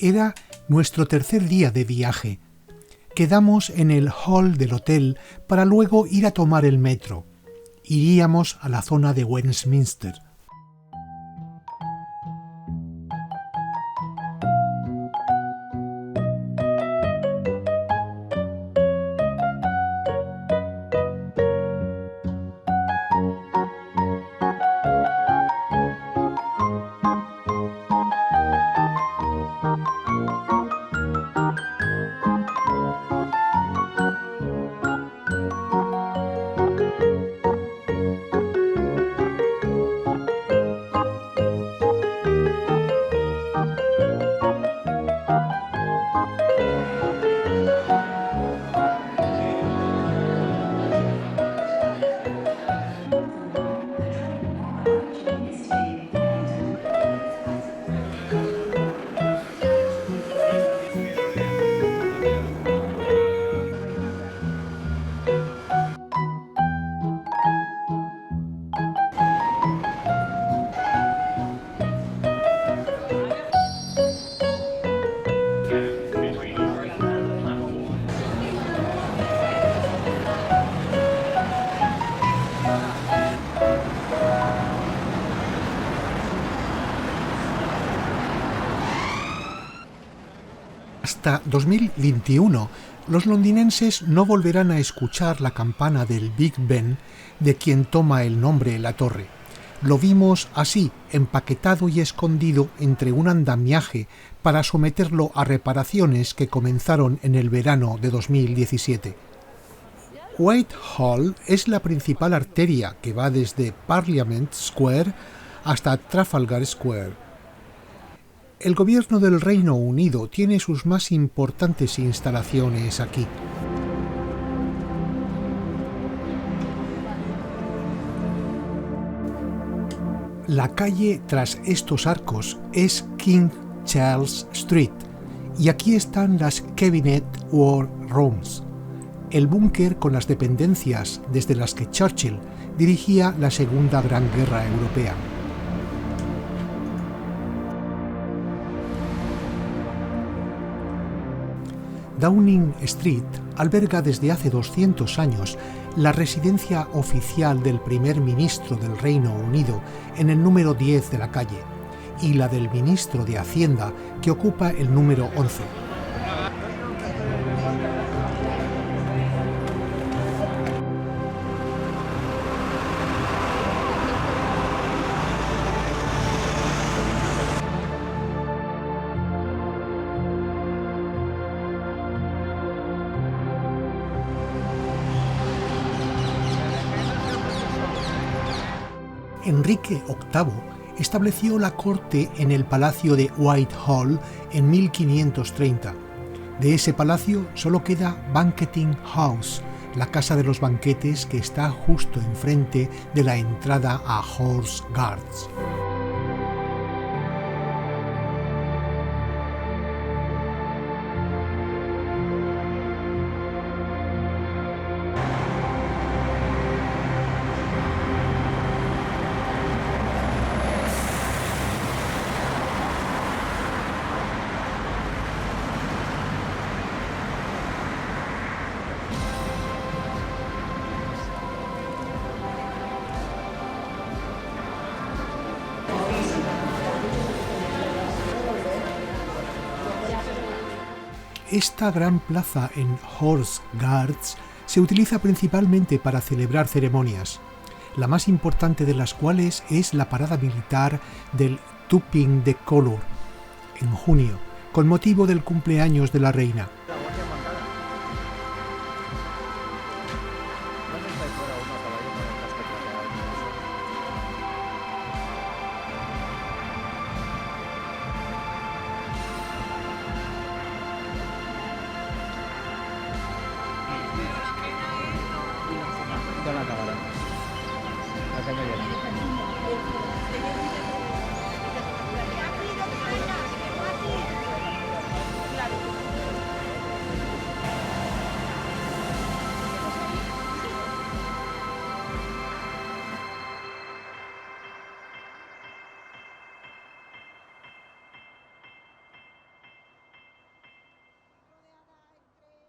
Era nuestro tercer día de viaje. Quedamos en el hall del hotel para luego ir a tomar el metro. Iríamos a la zona de Westminster. Hasta 2021, los londinenses no volverán a escuchar la campana del Big Ben, de quien toma el nombre la torre. Lo vimos así, empaquetado y escondido entre un andamiaje para someterlo a reparaciones que comenzaron en el verano de 2017. Whitehall es la principal arteria que va desde Parliament Square hasta Trafalgar Square. El gobierno del Reino Unido tiene sus más importantes instalaciones aquí. La calle tras estos arcos es King Charles Street y aquí están las Cabinet War Rooms, el búnker con las dependencias desde las que Churchill dirigía la Segunda Gran Guerra Europea. Downing Street alberga desde hace 200 años la residencia oficial del primer ministro del Reino Unido en el número 10 de la calle y la del ministro de Hacienda que ocupa el número 11. Enrique VIII estableció la corte en el Palacio de Whitehall en 1530. De ese palacio solo queda Banqueting House, la casa de los banquetes que está justo enfrente de la entrada a Horse Guards. Esta gran plaza en Horse Guards se utiliza principalmente para celebrar ceremonias, la más importante de las cuales es la parada militar del Topping the Colour, en junio, con motivo del cumpleaños de la reina.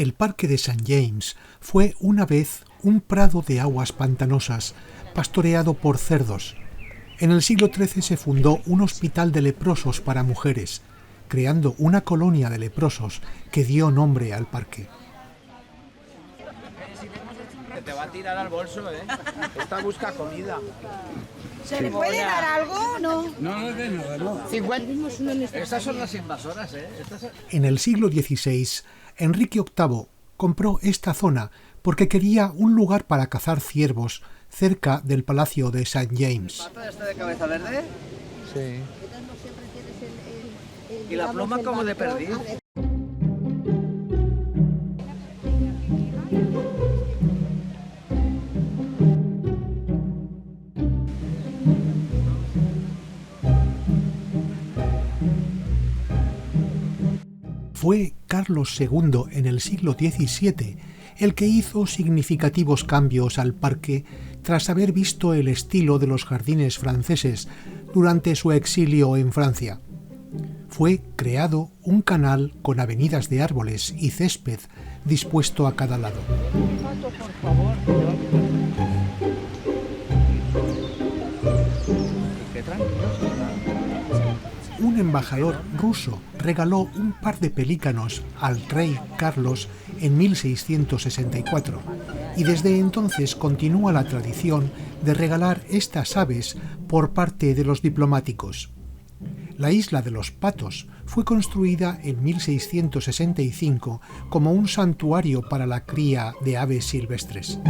El parque de St. James fue una vez un prado de aguas pantanosas, pastoreado por cerdos. En el siglo XIII se fundó un hospital de leprosos para mujeres, creando una colonia de leprosos que dio nombre al parque. Te va a tirar al bolso, ¿eh? Esta busca comida. ¿Se le puede dar algo o no? No de nada, no. 50. Estas son las invasoras, ¿eh? En el siglo XVI, Enrique VIII compró esta zona porque quería un lugar para cazar ciervos cerca del Palacio de St. James. ¿Pata esta de cabeza verde? Sí. ¿Y la pluma como de perdiz? Fue Carlos II en el siglo XVII el que hizo significativos cambios al parque tras haber visto el estilo de los jardines franceses durante su exilio en Francia. Fue creado un canal con avenidas de árboles y césped dispuesto a cada lado. Un embajador ruso regaló un par de pelícanos al rey Carlos en 1664 y desde entonces continúa la tradición de regalar estas aves por parte de los diplomáticos. La isla de los Patos fue construida en 1665 como un santuario para la cría de aves silvestres.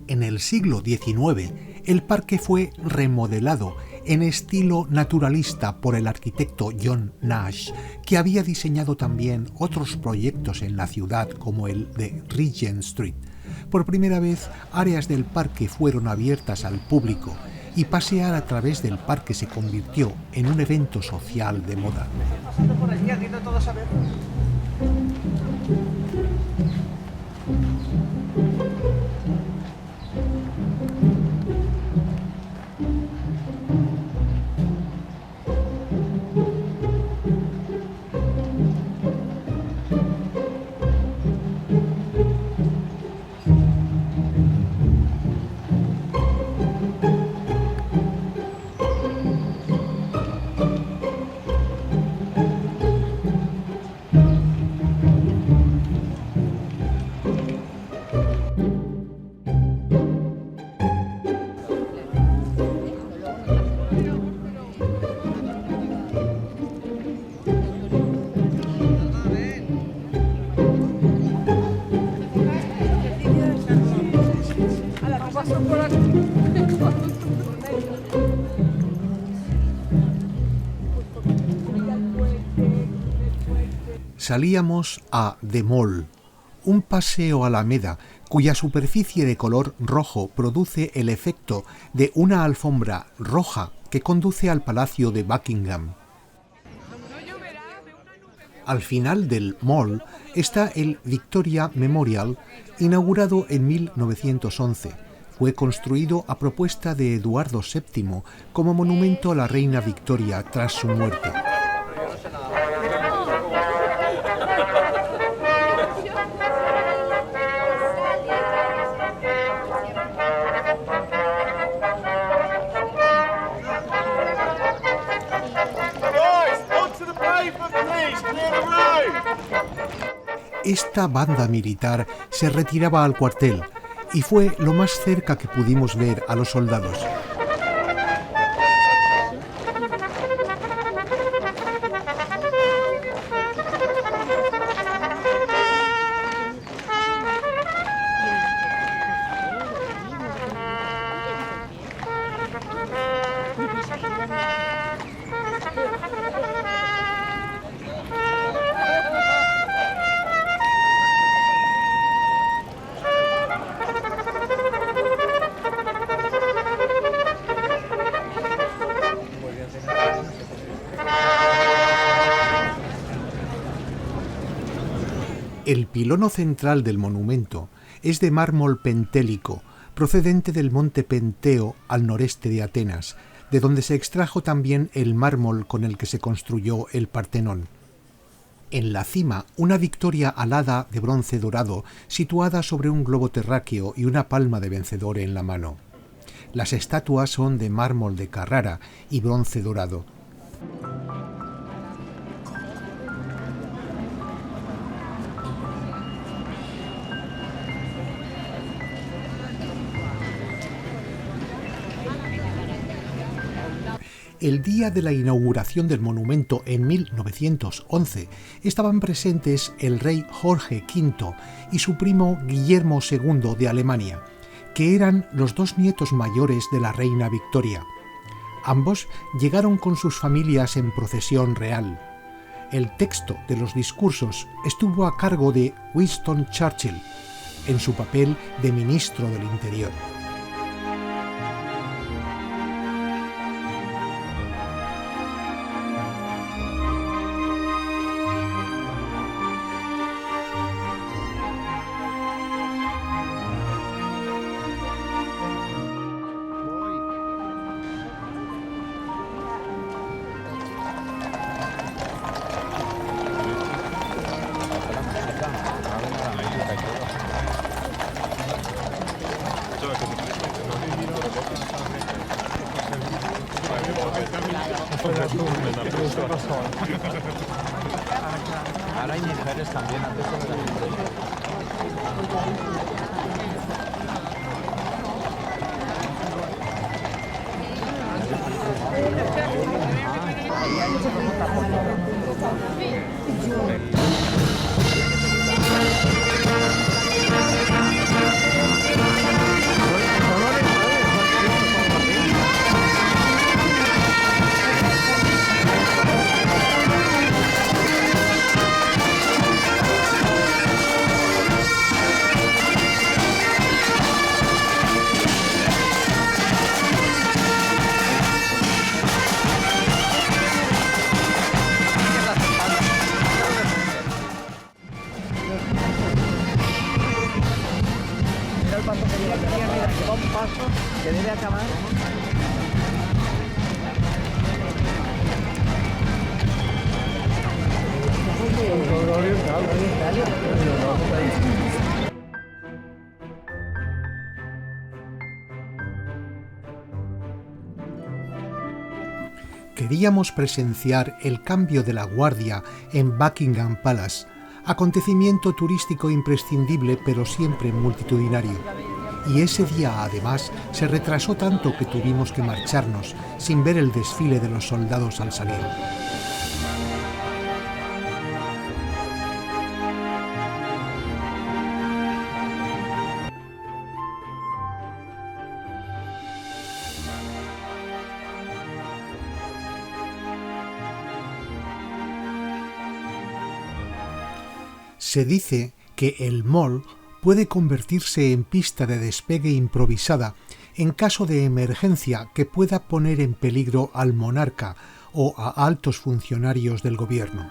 En el siglo XIX, el parque fue remodelado en estilo naturalista por el arquitecto John Nash, que había diseñado también otros proyectos en la ciudad como el de Regent Street. Por primera vez, áreas del parque fueron abiertas al público y pasear a través del parque se convirtió en un evento social de moda. Salíamos a The Mall, un paseo alameda cuya superficie de color rojo produce el efecto de una alfombra roja que conduce al Palacio de Buckingham. Al final del mall está el Victoria Memorial, inaugurado en 1911. Fue construido a propuesta de Eduardo VII como monumento a la reina Victoria tras su muerte. Esta banda militar se retiraba al cuartel y fue lo más cerca que pudimos ver a los soldados. El pilono central del monumento es de mármol pentélico, procedente del monte Penteo al noreste de Atenas, de donde se extrajo también el mármol con el que se construyó el Partenón. En la cima, una Victoria alada de bronce dorado situada sobre un globo terráqueo y una palma de vencedor en la mano. Las estatuas son de mármol de Carrara y bronce dorado. El día de la inauguración del monumento en 1911 estaban presentes el rey Jorge V y su primo Guillermo II de Alemania, que eran los dos nietos mayores de la reina Victoria. Ambos llegaron con sus familias en procesión real. El texto de los discursos estuvo a cargo de Winston Churchill, en su papel de ministro del Interior. Ahora hay mujeres también, antes solo eran hombres. Lleva un paso que debe acabar. Queríamos presenciar el cambio de la guardia en Buckingham Palace, acontecimiento turístico imprescindible pero siempre multitudinario. Y ese día, además, se retrasó tanto que tuvimos que marcharnos sin ver el desfile de los soldados al salir. Se dice que el Mall puede convertirse en pista de despegue improvisada en caso de emergencia que pueda poner en peligro al monarca o a altos funcionarios del gobierno.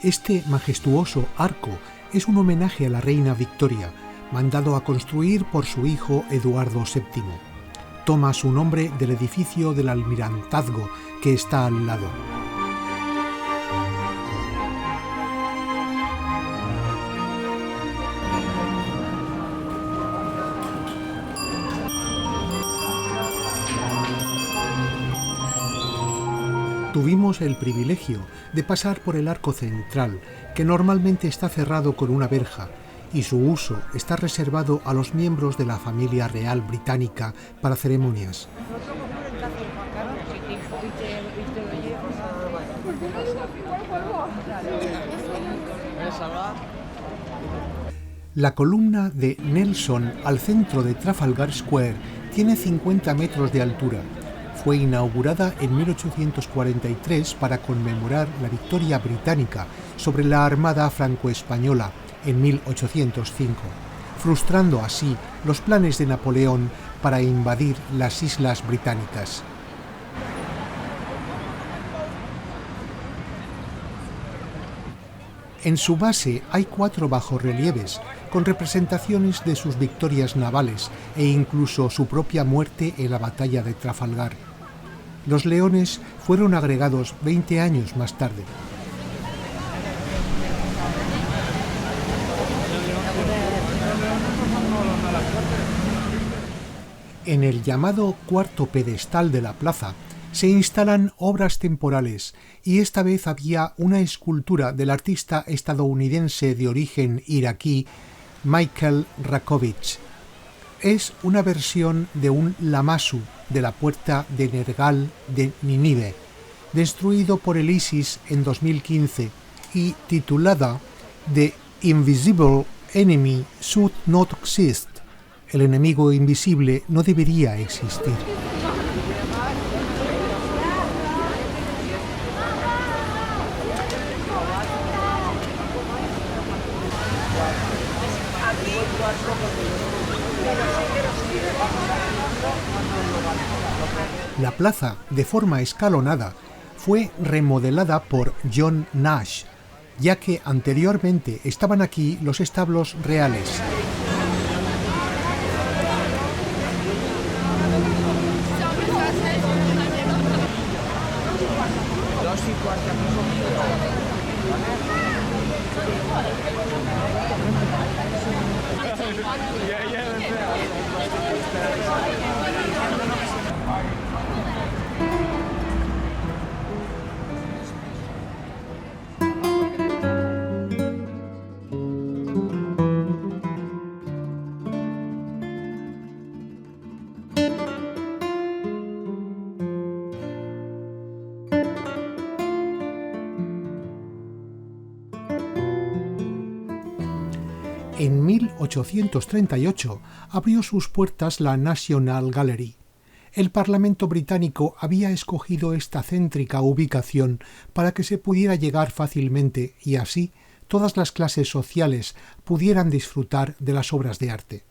Este majestuoso arco es un homenaje a la reina Victoria, mandado a construir por su hijo Eduardo VII. Toma su nombre del edificio del almirantazgo que está al lado. Tuvimos el privilegio de pasar por el arco central, que normalmente está cerrado con una verja, y su uso está reservado a los miembros de la familia real británica para ceremonias. La columna de Nelson al centro de Trafalgar Square tiene 50 metros de altura. Fue inaugurada en 1843 para conmemorar la victoria británica sobre la Armada franco-española en 1805, frustrando así los planes de Napoleón para invadir las islas británicas. En su base hay 4 bajorrelieves con representaciones de sus victorias navales e incluso su propia muerte en la batalla de Trafalgar. Los leones fueron agregados 20 años más tarde. En el llamado cuarto pedestal de la plaza se instalan obras temporales y esta vez había una escultura del artista estadounidense de origen iraquí Michael Rakovich. Es una versión de un lamasu de la puerta de Nergal de Nínive, destruido por el ISIS en 2015 y titulada The Invisible Enemy Should Not Exist. El enemigo invisible no debería existir. La plaza, de forma escalonada, fue remodelada por John Nash, ya que anteriormente estaban aquí los establos reales. En 1838 abrió sus puertas la National Gallery. El Parlamento británico había escogido esta céntrica ubicación para que se pudiera llegar fácilmente y así todas las clases sociales pudieran disfrutar de las obras de arte.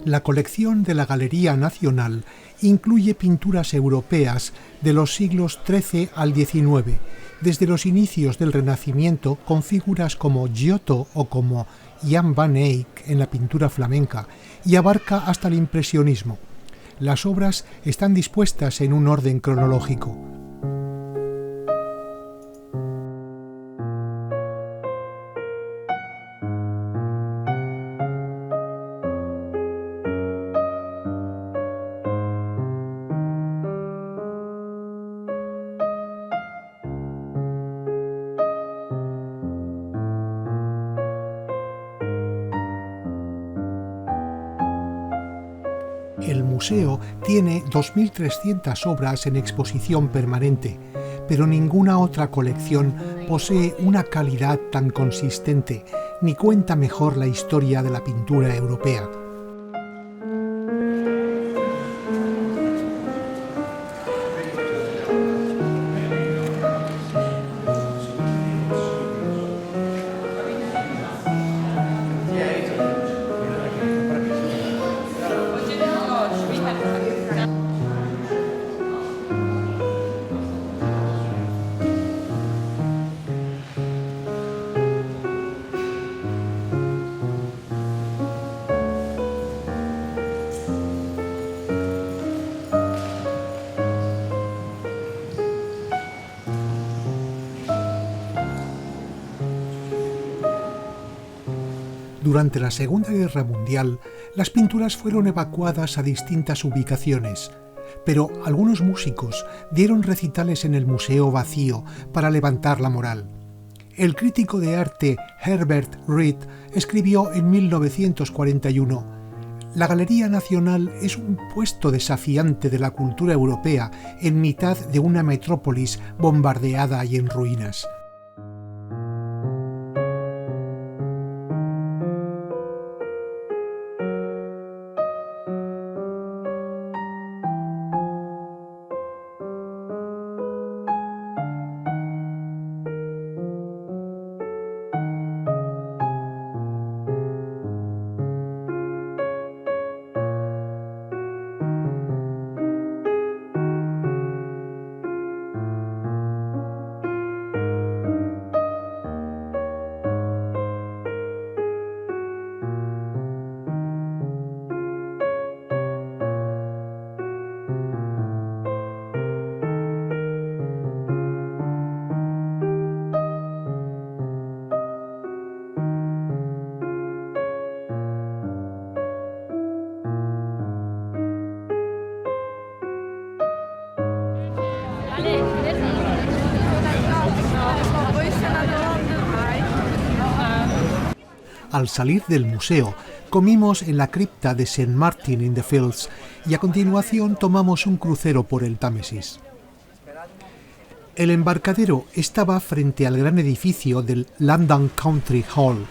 La colección de la Galería Nacional incluye pinturas europeas de los siglos XIII al XIX, desde los inicios del Renacimiento con figuras como Giotto o como Jan van Eyck en la pintura flamenca, y abarca hasta el impresionismo. Las obras están dispuestas en un orden cronológico. El museo tiene 2.300 obras en exposición permanente, pero ninguna otra colección posee una calidad tan consistente ni cuenta mejor la historia de la pintura europea. Durante la Segunda Guerra Mundial, las pinturas fueron evacuadas a distintas ubicaciones, pero algunos músicos dieron recitales en el museo vacío para levantar la moral. El crítico de arte Herbert Reed escribió en 1941: «La Galería Nacional es un puesto desafiante de la cultura europea en mitad de una metrópolis bombardeada y en ruinas». Al salir del museo, comimos en la cripta de St. Martin-in-the-Fields y a continuación tomamos un crucero por el Támesis. El embarcadero estaba frente al gran edificio del London Country Hall,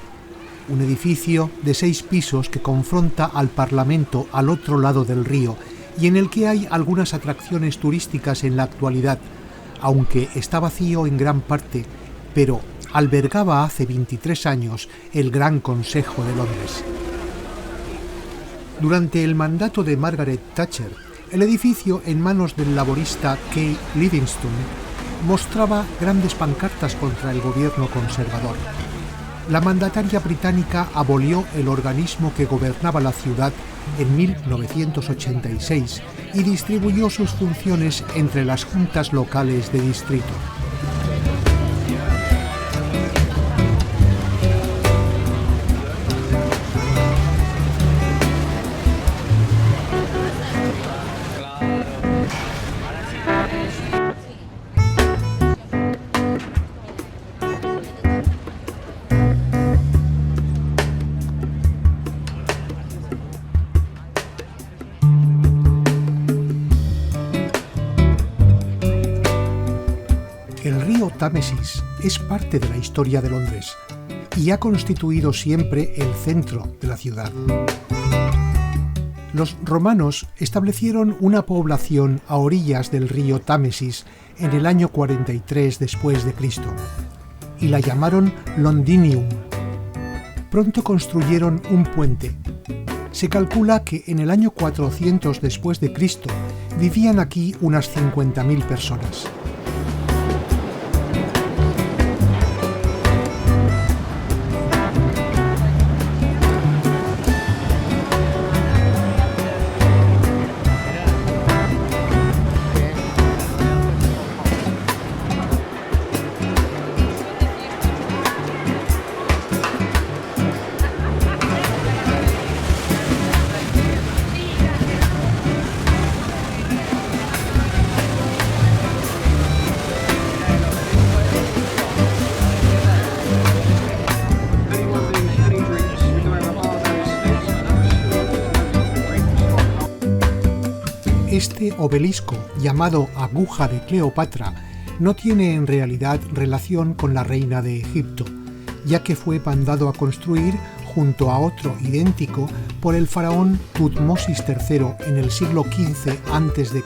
un edificio de 6 pisos que confronta al Parlamento al otro lado del río y en el que hay algunas atracciones turísticas en la actualidad, aunque está vacío en gran parte, pero albergaba hace 23 años el Gran Consejo de Londres. Durante el mandato de Margaret Thatcher, el edificio en manos del laborista Kay Livingstone mostraba grandes pancartas contra el gobierno conservador. La mandataria británica abolió el organismo que gobernaba la ciudad en 1986 y distribuyó sus funciones entre las juntas locales de distrito. El río Támesis es parte de la historia de Londres y ha constituido siempre el centro de la ciudad. Los romanos establecieron una población a orillas del río Támesis en el año 43 después de Cristo y la llamaron Londinium. Pronto construyeron un puente. Se calcula que en el año 400 después de Cristo vivían aquí unas 50.000 personas. Este obelisco, llamado Aguja de Cleopatra, no tiene en realidad relación con la reina de Egipto, ya que fue mandado a construir junto a otro idéntico por el faraón Tutmosis III en el siglo XV a.C.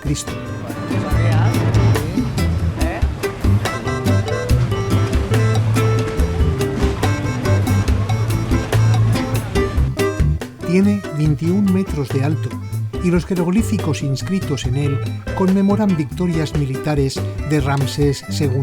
Tiene 21 metros de alto y los jeroglíficos inscritos en él conmemoran victorias militares de Ramsés II.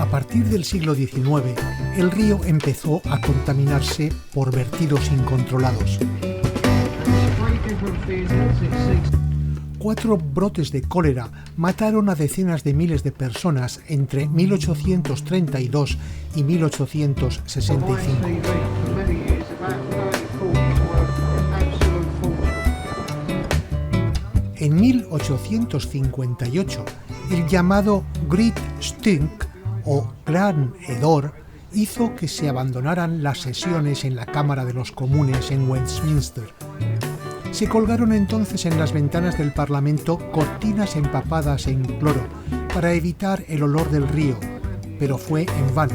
A partir del siglo XIX, el río empezó a contaminarse por vertidos incontrolados. 4 brotes de cólera mataron a decenas de miles de personas entre 1832 y 1865. En 1858, el llamado Great Stink o Gran Hedor hizo que se abandonaran las sesiones en la Cámara de los Comunes en Westminster. Se colgaron entonces en las ventanas del Parlamento cortinas empapadas en cloro para evitar el olor del río, pero fue en vano.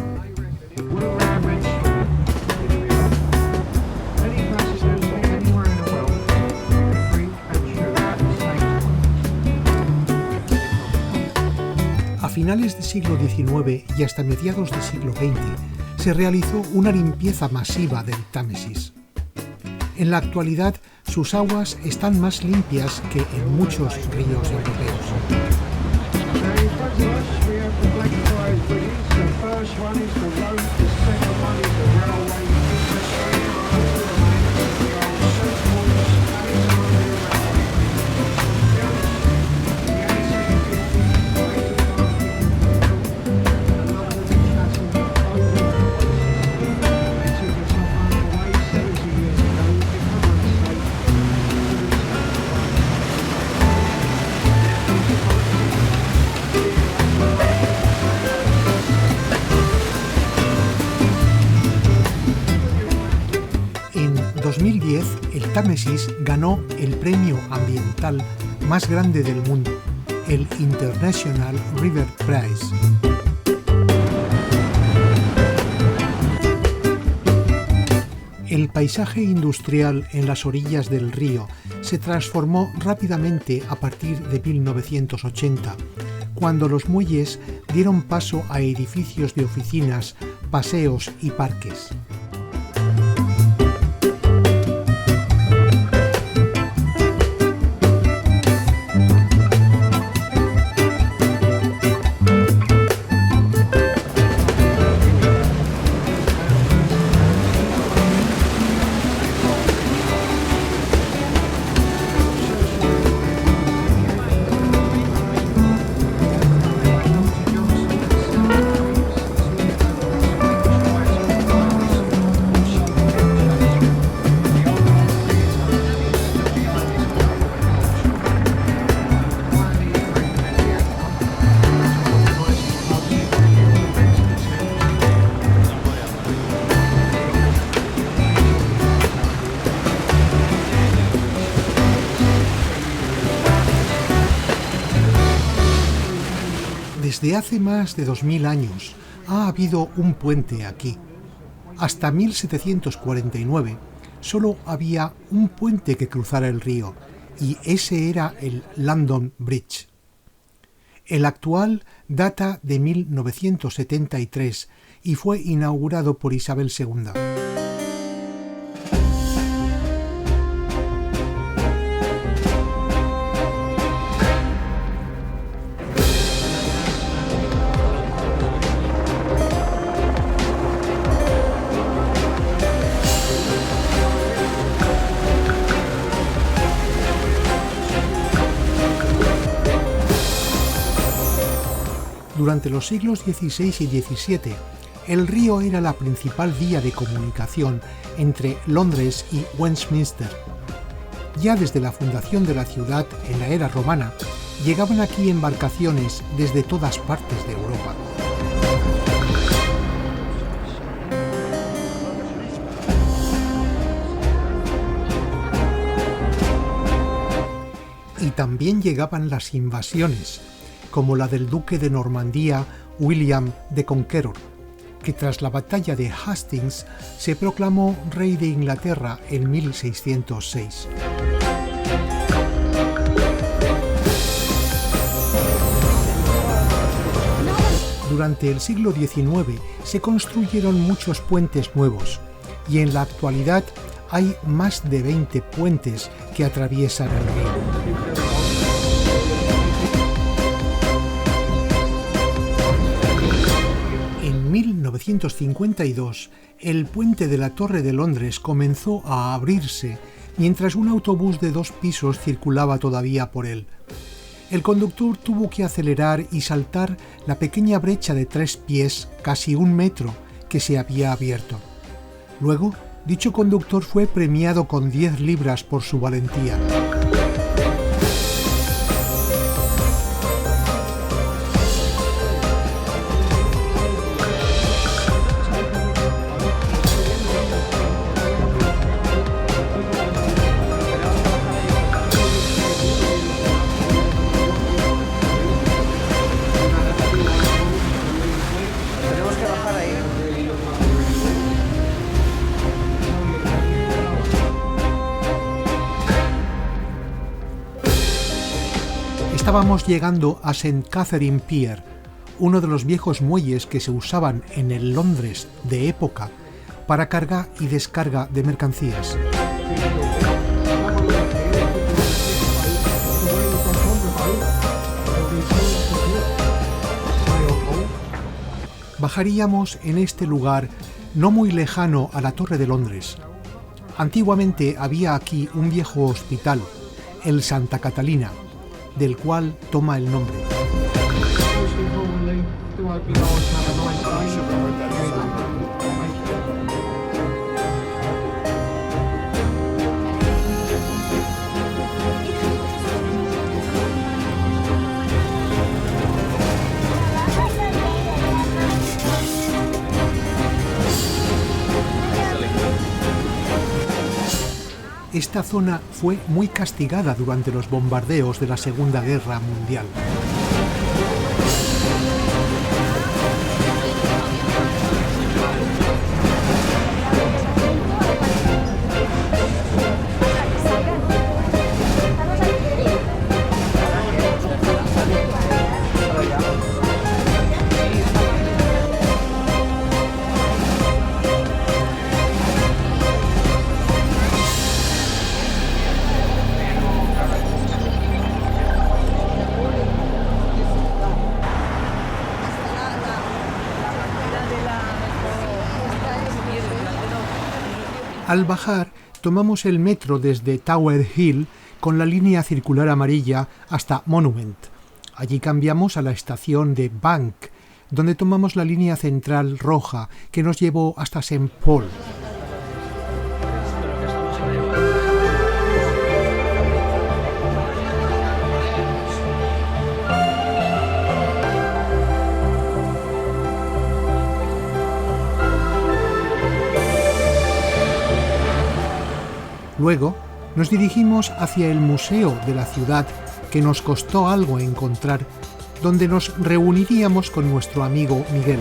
A finales del siglo XIX y hasta mediados del siglo XX se realizó una limpieza masiva del Támesis. En la actualidad, sus aguas están más limpias que en muchos ríos europeos. En 2010, el Támesis ganó el premio ambiental más grande del mundo, el International River Prize. El paisaje industrial en las orillas del río se transformó rápidamente a partir de 1980, cuando los muelles dieron paso a edificios de oficinas, paseos y parques. Desde hace más de 2000 años ha habido un puente aquí. Hasta 1749 solo había un puente que cruzara el río, y ese era el London Bridge. El actual data de 1973 y fue inaugurado por Isabel II. Durante los siglos XVI y XVII, el río era la principal vía de comunicación entre Londres y Westminster. Ya desde la fundación de la ciudad en la era romana, llegaban aquí embarcaciones desde todas partes de Europa. Y también llegaban las invasiones, como la del duque de Normandía, William the Conqueror, que tras la batalla de Hastings se proclamó rey de Inglaterra en 1606. Durante el siglo XIX se construyeron muchos puentes nuevos, y en la actualidad hay más de 20 puentes que atraviesan el río. En 1952, el puente de la Torre de Londres comenzó a abrirse mientras un autobús de 2 pisos circulaba todavía por él. El conductor tuvo que acelerar y saltar la pequeña brecha de 3 pies, casi 1 metro, que se había abierto. Luego, dicho conductor fue premiado con 10 libras por su valentía. Estábamos llegando a St. Catherine Pier, uno de los viejos muelles que se usaban en el Londres de época para carga y descarga de mercancías. Bajaríamos en este lugar no muy lejano a la Torre de Londres. Antiguamente había aquí un viejo hospital, el Santa Catalina, del cual toma el nombre. Esta zona fue muy castigada durante los bombardeos de la Segunda Guerra Mundial. Al bajar, tomamos el metro desde Tower Hill con la línea circular amarilla hasta Monument. Allí cambiamos a la estación de Bank, donde tomamos la línea central roja que nos llevó hasta St. Paul. Luego, nos dirigimos hacia el museo de la ciudad, que nos costó algo encontrar, donde nos reuniríamos con nuestro amigo Miguel.